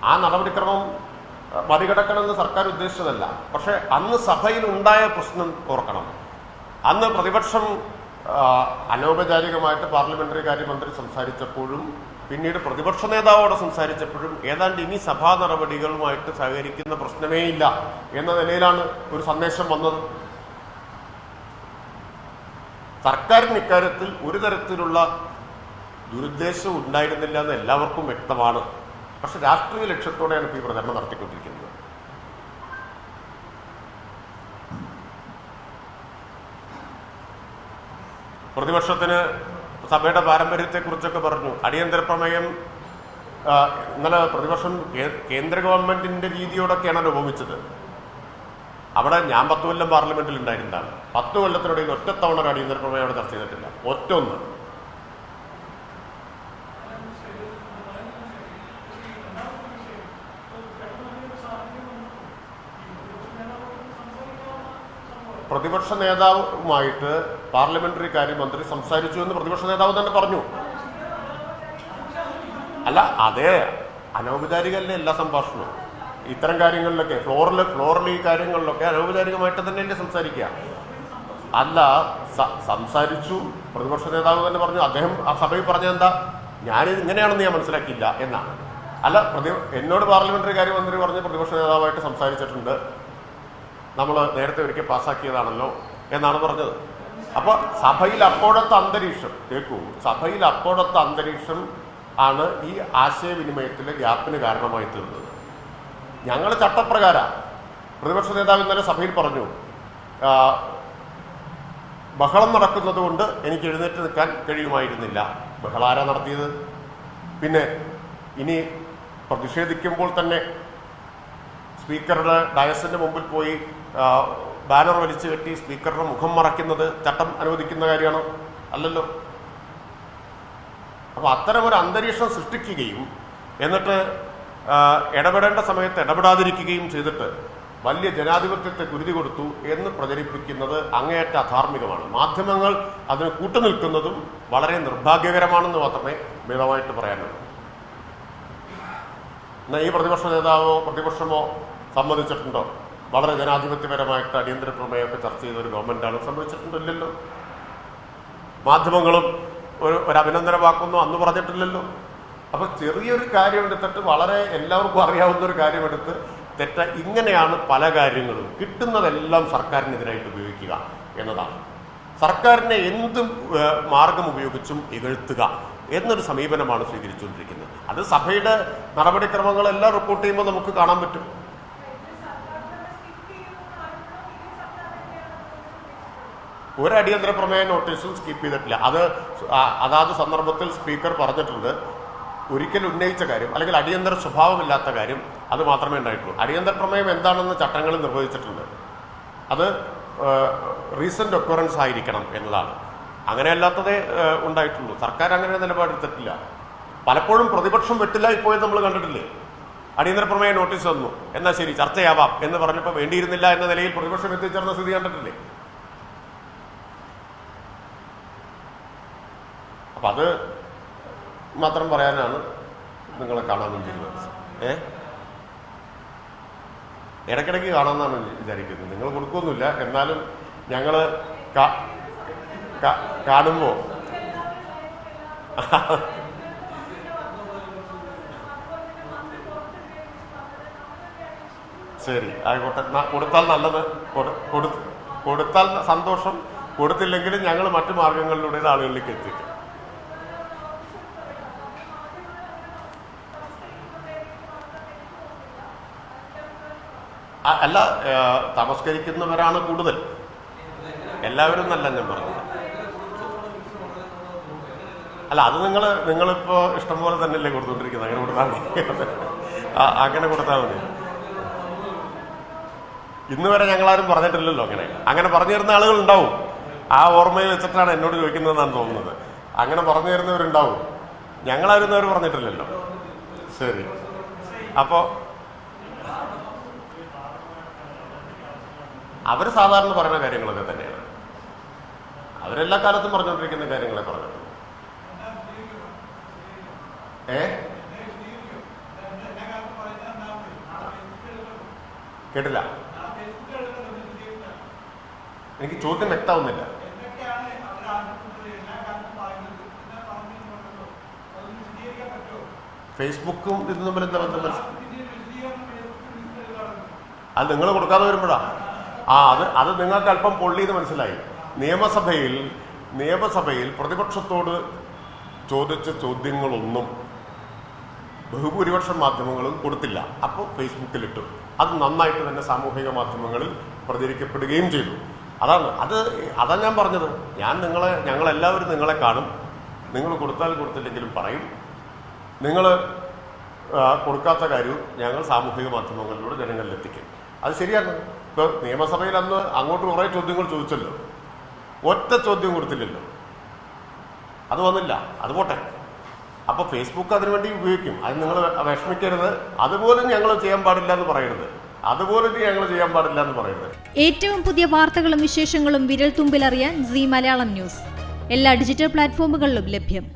ആ നടപടിക്രമം മറികടക്കണമെന്ന് സർക്കാർ ഉദ്ദേശിച്ചതല്ല. പക്ഷെ അന്ന് സഭയിൽ ഉണ്ടായ പ്രശ്നം ഓർക്കണം. അന്ന് പ്രതിപക്ഷം അനൗപചാരികമായിട്ട് പാർലമെന്ററി കാര്യമന്ത്രി സംസാരിച്ചപ്പോഴും പിന്നീട് പ്രതിപക്ഷ നേതാവോടെ സംസാരിച്ചപ്പോഴും ഏതാണ്ട് ഇനി സഭാ നടപടികളുമായിട്ട് സഹകരിക്കുന്ന പ്രശ്നമേ ഇല്ല എന്ന നിലയിലാണ് ഒരു സന്ദേശം വന്നത്. സർക്കാരിന് ഇക്കാര്യത്തിൽ ഒരു തരത്തിലുള്ള ദുരുദ്ദേശം ഉണ്ടായിരുന്നില്ല എന്ന് എല്ലാവർക്കും വ്യക്തമാണ്. പക്ഷെ രാഷ്ട്രീയ ലക്ഷ്യത്തോടെയാണ് ഇപ്പോൾ ഈ പ്രചരണം നടത്തിക്കൊണ്ടിരിക്കുന്നത്. പ്രതിപക്ഷത്തിന് സഭയുടെ പാരമ്പര്യത്തെക്കുറിച്ചൊക്കെ പറഞ്ഞു. അടിയന്തര പ്രമേയം ഇന്നലെ പ്രതിപക്ഷം കേന്ദ്ര ഗവൺമെന്റിന്റെ രീതിയോടൊക്കെയാണ് ഉപമിച്ചത്. അവിടെ ഞാൻ 10 കൊല്ലം പാർലമെന്റിൽ ഉണ്ടായിരുന്നതാണ്. 10 കൊല്ലത്തിനിടയിൽ ഒറ്റത്തവണ ഒരു അടിയന്തര പ്രമേയം അവിടെ ചർച്ച ചെയ്തിട്ടില്ല. ഒറ്റൊന്ന്. പ്രതിപക്ഷ നേതാവുമായിട്ട് പാർലമെന്ററി കാര്യമന്ത്രി സംസാരിച്ചു എന്ന് പ്രതിപക്ഷ നേതാവ് തന്നെ പറഞ്ഞു. അല്ല, അതേ അനൗപചാരികല്ലേ എല്ലാ സംഭാഷണവും. ഇത്തരം കാര്യങ്ങളിലൊക്കെ ഫ്ലോറിൽ ഈ കാര്യങ്ങളിലൊക്കെ അനൗപചാരികമായിട്ട് തന്നെയല്ലേ സംസാരിക്കുക. അല്ല, സംസാരിച്ചു. പ്രതിപക്ഷ നേതാവ് തന്നെ പറഞ്ഞു. അദ്ദേഹം ആ സഭയിൽ പറഞ്ഞതെന്താ, ഞാനിത് ഇങ്ങനെയാണെന്ന് ഞാൻ മനസ്സിലാക്കിയില്ല എന്നാണ്. അല്ല, എന്നോട് പാർലമെന്ററി കാര്യമന്ത്രി പറഞ്ഞ് പ്രതിപക്ഷ നേതാവായിട്ട് സംസാരിച്ചിട്ടുണ്ട്, നമ്മൾ നേരത്തെ ഒരിക്കൽ പാസ്സാക്കിയതാണല്ലോ എന്നാണ് പറഞ്ഞത്. അപ്പൊ സഭയിൽ അപ്പോഴത്തെ അന്തരീക്ഷം കേൾക്കൂ, സഭയിൽ അപ്പോഴത്തെ അന്തരീക്ഷം ആണ് ഈ ആശയവിനിമയത്തിലെ ഗ്യാപ്പിന് കാരണമായി തീർന്നത്. ഞങ്ങൾ ചട്ടപ്രകാരം പ്രതിപക്ഷ നേതാവ് ഇന്നലെ സഭയിൽ പറഞ്ഞു, ബഹളം നടക്കുന്നത് കൊണ്ട് എനിക്ക് എഴുന്നേറ്റ് നിൽക്കാൻ കഴിയുമായിരുന്നില്ല. ബഹളം ആരാ നടത്തിയത്? പിന്നെ ഇനി പ്രതിഷേധിക്കുമ്പോൾ തന്നെ സ്പീക്കറുടെ ഡയസിന്റെ മുമ്പിൽ പോയി ബാനർ വലിച്ചു കെട്ടി സ്പീക്കറുടെ മുഖം മറയ്ക്കുന്നത് ചട്ടം അനുവദിക്കുന്ന കാര്യമാണോ? അല്ലല്ലോ. അപ്പൊ അത്തരമൊരു അന്തരീക്ഷം സൃഷ്ടിക്കുകയും എന്നിട്ട് ഇടപെടേണ്ട സമയത്ത് ഇടപെടാതിരിക്കുകയും ചെയ്തിട്ട് വലിയ ജനാധിപത്യത്തെ കുരുതി കൊടുത്തു എന്ന് പ്രചരിപ്പിക്കുന്നത് അങ്ങേയറ്റ അധാർമികമാണ്. മാധ്യമങ്ങൾ അതിന് കൂട്ടുനിൽക്കുന്നതും വളരെ നിർഭാഗ്യകരമാണെന്ന് മാത്രമേ മിതമായിട്ട് പറയാനുള്ളൂ. എന്നാൽ ഈ പ്രതിപക്ഷ നേതാവോ പ്രതിപക്ഷമോ സമ്മതിച്ചിട്ടുണ്ടോ വളരെ ജനാധിപത്യപരമായിട്ട് അടിയന്തര പ്രമേയമൊക്കെ ചർച്ച ചെയ്ത ഒരു ഗവൺമെന്റാണ്? സമ്മതിച്ചിട്ടുണ്ടോ? ഇല്ലല്ലോ. മാധ്യമങ്ങളും ഒരു അഭിനന്ദന വാക്കൊന്നും അന്ന് പറഞ്ഞിട്ടില്ലല്ലോ. അപ്പൊ ചെറിയൊരു കാര്യം എടുത്തിട്ട് വളരെ എല്ലാവർക്കും അറിയാവുന്ന ഒരു കാര്യമെടുത്ത് ഇങ്ങനെയാണ് പല കാര്യങ്ങളും കിട്ടുന്നതെല്ലാം സർക്കാരിനെതിരായിട്ട് ഉപയോഗിക്കുക എന്നതാണ്. സർക്കാരിനെ എന്തും മാർഗം ഉപയോഗിച്ചും ഇകഴ്ത്തുക എന്നൊരു സമീപനമാണ് സ്വീകരിച്ചുകൊണ്ടിരിക്കുന്നത്. അത് സഭയുടെ നടപടിക്രമങ്ങളെല്ലാം റിപ്പോർട്ട് ചെയ്യുമ്പോൾ നമുക്ക് കാണാൻ പറ്റും. ഒരു അടിയന്തര പ്രമേയ നോട്ടീസും സ്കിപ്പ് ചെയ്തിട്ടില്ല. അതാത് സന്ദർഭത്തിൽ സ്പീക്കർ പറഞ്ഞിട്ടുണ്ട്. ഒരിക്കൽ ഉന്നയിച്ച കാര്യം അല്ലെങ്കിൽ അടിയന്തര സ്വഭാവമില്ലാത്ത കാര്യം അത് മാത്രമേ ഉണ്ടായിട്ടുള്ളൂ. അടിയന്തര പ്രമേയം എന്താണെന്ന് ചട്ടങ്ങളിൽ നിർവഹിച്ചിട്ടുണ്ട്. അത് റീസെന്റ് ഒക്കറൻസ് ആയിരിക്കണം എന്നതാണ്. അങ്ങനെയല്ലാത്തതേ ഉണ്ടായിട്ടുള്ളൂ. സർക്കാർ അങ്ങനെ നിലപാടെടുത്തിട്ടില്ല. പലപ്പോഴും പ്രതിപക്ഷം വെട്ടിലായി പോയത് നമ്മൾ കണ്ടിട്ടില്ലേ? അടിയന്തര പ്രമേയ നോട്ടീസ് വന്നു, എന്നാൽ ശരി ചർച്ചയാവാം എന്ന് പറഞ്ഞപ്പോൾ വേണ്ടിയിരുന്നില്ല എന്ന നിലയിൽ പ്രതിപക്ഷം എത്തിച്ചേർന്ന സ്ഥിതി കണ്ടിട്ടില്ലേ? അപ്പൊ അത് മാത്രം പറയാനാണ് നിങ്ങളെ കാണാൻ വേണ്ടിയിരുന്നത്. ഇടയ്ക്കിടയ്ക്ക് കാണാമെന്നാണ് വിചാരിക്കുന്നത്. നിങ്ങൾ കൊടുക്കൊന്നുമില്ല, എന്നാലും ഞങ്ങള് കാണുമ്പോ ശരി ആയിക്കോട്ടെ, കൊടുത്താൽ നല്ലത്, കൊടുത്താൽ സന്തോഷം. കൊടുത്തില്ലെങ്കിലും ഞങ്ങൾ മറ്റു മാർഗങ്ങളിലൂടെ ഇത് ആളുകളിലേക്ക് എത്തിക്കും. അല്ല, തമസ്കരിക്കുന്നവരാണ് കൂടുതൽ, എല്ലാവരും നല്ല ഞാൻ പറഞ്ഞത്. അല്ല, അത് നിങ്ങളിപ്പോ ഇഷ്ടം പോലെ തന്നെയല്ലേ കൊടുത്തുകൊണ്ടിരിക്കുന്നത്. അങ്ങനെ കൊടുത്താൽ മതി, അങ്ങനെ കൊടുത്താൽ മതി. ഇന്ന് വരെ ഞങ്ങളാരും പറഞ്ഞിട്ടില്ലല്ലോ. അങ്ങനെ പറഞ്ഞു തരുന്ന ആളുകൾ ഉണ്ടാവും. ആ ഓർമ്മയിൽ വെച്ചിട്ടാണ് എന്നോട് ചോദിക്കുന്നതെന്നാണ് തോന്നുന്നത്. അങ്ങനെ പറഞ്ഞു തരുന്നവരുണ്ടാവും. ഞങ്ങളായിരുന്നവർ പറഞ്ഞിട്ടില്ലല്ലോ. ശരി, അപ്പോ അവർ സാധാരണ പറയുന്ന കാര്യങ്ങളൊക്കെ തന്നെയാണ്. അവരെല്ലാ കാലത്തും പറഞ്ഞുകൊണ്ടിരിക്കുന്ന കാര്യങ്ങളെ പറഞ്ഞിട്ടുള്ളൂ. കേട്ടില്ല, എനിക്ക് ചോദ്യം വ്യക്തമാവുന്നില്ല. ഫേസ്ബുക്കും ഇത് തമ്മിൽ എന്താ ബന്ധം? അത് നിങ്ങൾ കൊടുക്കാതെ വരുമ്പോഴാ അത് നിങ്ങൾക്ക് അല്പം പൊള്ളിയത് മനസ്സിലായി. നിയമസഭയിൽ പ്രതിപക്ഷത്തോട് ചോദിച്ച ചോദ്യങ്ങളൊന്നും ബഹുഭൂരിപക്ഷം മാധ്യമങ്ങളും കൊടുത്തില്ല. അപ്പോൾ ഫേസ്ബുക്കിലിട്ടു. അത് നന്നായിട്ട് തന്നെ സാമൂഹിക മാധ്യമങ്ങളിൽ പ്രചരിക്കപ്പെടുകയും ചെയ്തു. അതാ ഞാൻ പറഞ്ഞത്. ഞങ്ങളെല്ലാവരും നിങ്ങളെ കാണും. നിങ്ങൾ കൊടുത്താൽ കൊടുത്തില്ലെങ്കിലും പറയും. നിങ്ങൾ കൊടുക്കാത്ത കാര്യവും ഞങ്ങൾ സാമൂഹിക മാധ്യമങ്ങളിലൂടെ ജനങ്ങളിലെത്തിക്കും. അത് ശരിയാണ്. ഇപ്പോൾ നിയമസഭയിൽ അന്ന് അങ്ങോട്ട് കുറേ ചോദ്യങ്ങൾ ചോദിച്ചല്ലോ, ഒറ്റ ചോദ്യം കൊടുത്തില്ലല്ലോ. അത് വന്നില്ല, അത് പോട്ടെ. അപ്പോൾ ഫേസ്ബുക്ക് അതിനുവേണ്ടി ഉപയോഗിക്കും. അത് നിങ്ങൾ വിഷമിക്കരുത്. അതുപോലും ഞങ്ങൾ ചെയ്യാൻ പാടില്ല എന്ന് പറയരുത്. ഏറ്റവും പുതിയ വാർത്തകളും വിശേഷങ്ങളും വിരൽ തുമ്പിലറിയാൻ സീ മലയാളം ന്യൂസ് എല്ലാ ഡിജിറ്റൽ പ്ലാറ്റ്ഫോമുകളിലും ലഭ്യം.